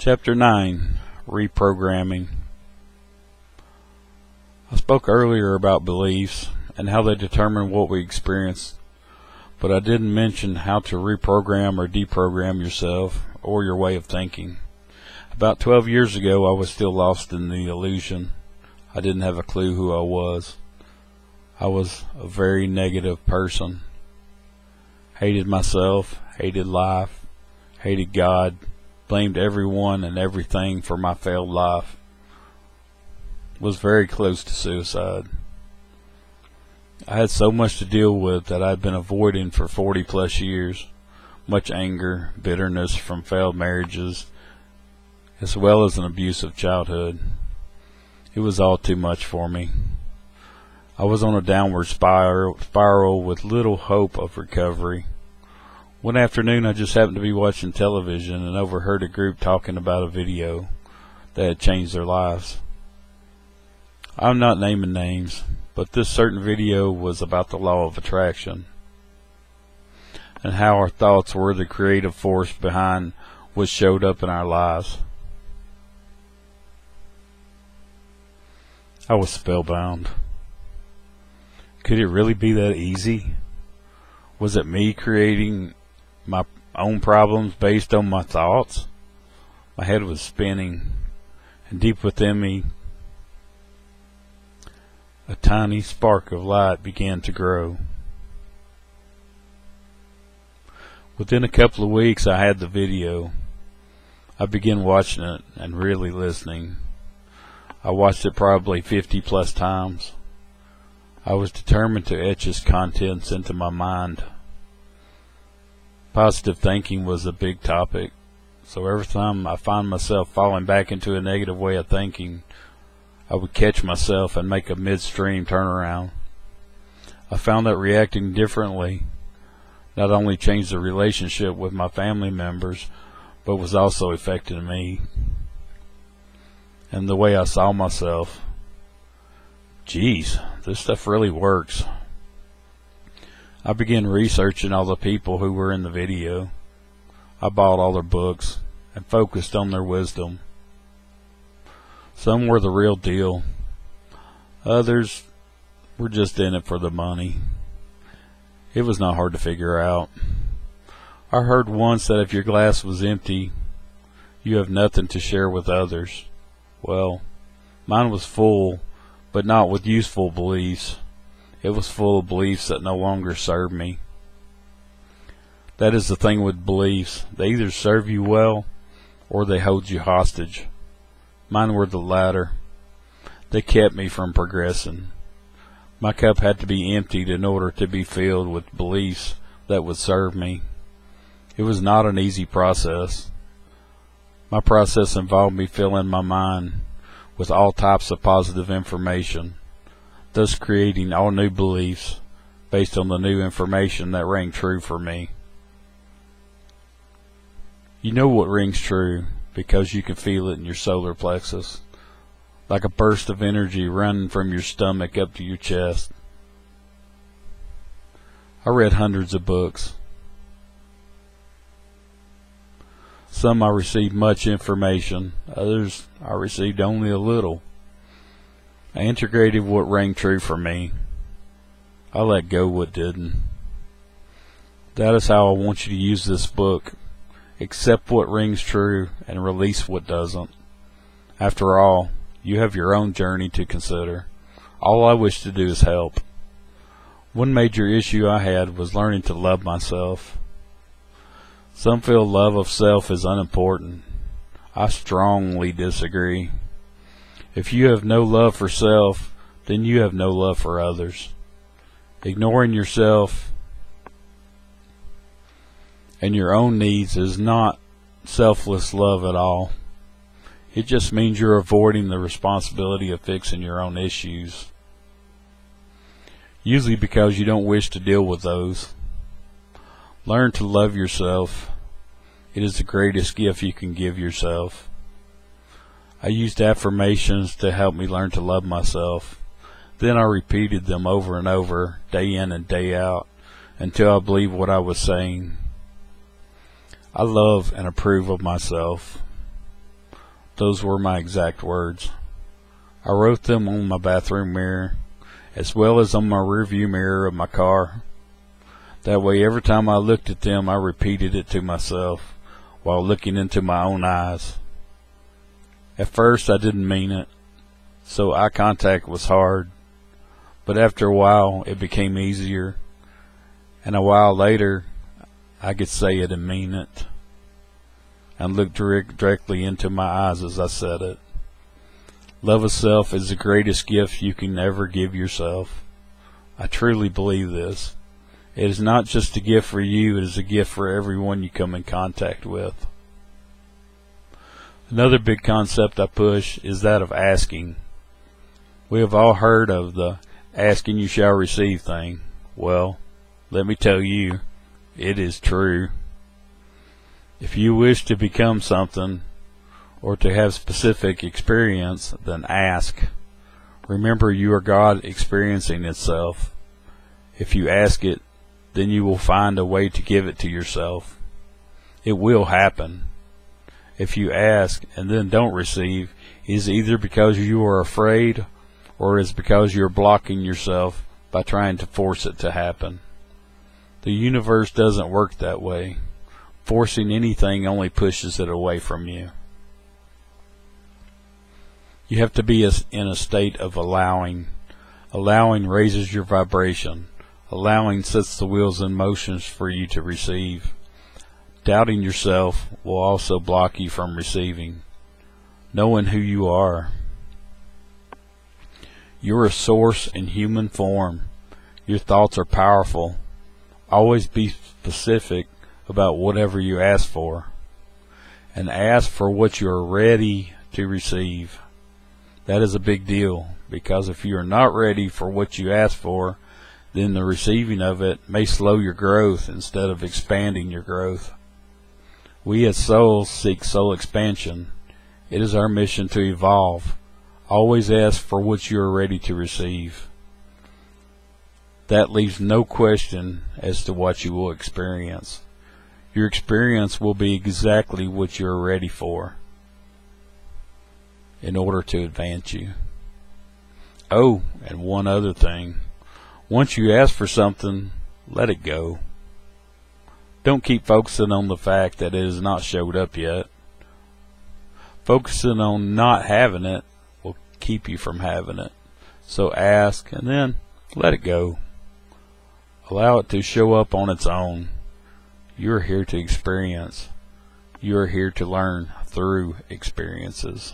Chapter 9, Reprogramming. I spoke earlier about beliefs and how they determine what we experience, but I didn't mention how to reprogram or deprogram yourself or your way of thinking. About 12 years ago, I was still lost in the illusion. I didn't have a clue who I was. I was a very negative person. Hated myself, hated life, hated God, blamed everyone and everything for my failed life. Was very close to suicide. I had so much to deal with that I'd been avoiding for 40 plus years. Much anger, bitterness from failed marriages, as well as an abusive childhood. It was all too much for me. I was on a downward spiral with little hope of recovery. One afternoon I just happened to be watching television and overheard a group talking about a video that had changed their lives. I'm not naming names, but this certain video was about the law of attraction and how our thoughts were the creative force behind what showed up in our lives. I was spellbound. Could it really be that easy? Was it me creating my own problems based on my thoughts? My head was spinning, and deep within me, a tiny spark of light began to grow. Within a couple of weeks, I had the video. I began watching it and really listening. I watched it probably 50 plus times. I was determined to etch its contents into my mind. Positive thinking was a big topic, so every time I found myself falling back into a negative way of thinking, I would catch myself and make a midstream turnaround. I found that reacting differently not only changed the relationship with my family members, but was also affecting me and the way I saw myself. Geez, this stuff really works. I began researching all the people who were in the video. I bought all their books and focused on their wisdom. Some were the real deal. Others were just in it for the money. It was not hard to figure out. I heard once that if your glass was empty, you have nothing to share with others. Well, mine was full, but not with useful beliefs. It was full of beliefs that no longer served me. That is the thing with beliefs. They either serve you well or they hold you hostage. Mine were the latter. They kept me from progressing. My cup had to be emptied in order to be filled with beliefs that would serve me. It was not an easy process. My process involved me filling my mind with all types of positive information, thus creating all new beliefs based on the new information that rang true for me. You know what rings true because you can feel it in your solar plexus, like a burst of energy running from your stomach up to your chest. I read hundreds of books. Some I received much information, others I received only a little. I integrated what rang true for me. I let go what didn't. That is how I want you to use this book. Accept what rings true and release what doesn't. After all, you have your own journey to consider. All I wish to do is help. One major issue I had was learning to love myself. Some feel love of self is unimportant. I strongly disagree. If you have no love for self, then you have no love for others. Ignoring yourself and your own needs is not selfless love at all. It just means you're avoiding the responsibility of fixing your own issues, usually because you don't wish to deal with those. Learn to love yourself. It is the greatest gift you can give yourself. I used affirmations to help me learn to love myself. Then I repeated them over and over, day in and day out, until I believed what I was saying. I love and approve of myself. Those were my exact words. I wrote them on my bathroom mirror, as well as on my rearview mirror of my car. That way, every time I looked at them, I repeated it to myself while looking into my own eyes. At first, I didn't mean it, so eye contact was hard, but after a while, it became easier, and a while later, I could say it and mean it, and look directly into my eyes as I said it. Love of self is the greatest gift you can ever give yourself. I truly believe this. It is not just a gift for you, it is a gift for everyone you come in contact with. Another big concept I push is that of asking. We have all heard of the ask and you shall receive thing. Well, let me tell you, it is true. If you wish to become something or to have specific experience, then ask. Remember, you are God experiencing itself. If you ask it, then you will find a way to give it to yourself. It will happen. If you ask and then don't receive, it is either because you are afraid or it is because you are blocking yourself by trying to force it to happen. The universe doesn't work that way. Forcing anything only pushes it away from you. You have to be in a state of allowing. Allowing raises your vibration. Allowing sets the wheels in motion for you to receive. Doubting yourself will also block you from receiving. Knowing who you are. You're a source in human form. Your thoughts are powerful. Always be specific about whatever you ask for. And ask for what you are ready to receive. That is a big deal, because if you are not ready for what you ask for, then the receiving of it may slow your growth instead of expanding your growth. We as souls seek soul expansion. It is our mission to evolve. Always ask for what you are ready to receive. That leaves no question as to what you will experience. Your experience will be exactly what you are ready for in order to advance you. Oh, and one other thing. Once you ask for something, let it go. Don't keep focusing on the fact that it has not showed up yet. Focusing on not having it will keep you from having it. So ask and then let it go. Allow it to show up on its own. You are here to experience. You are here to learn through experiences.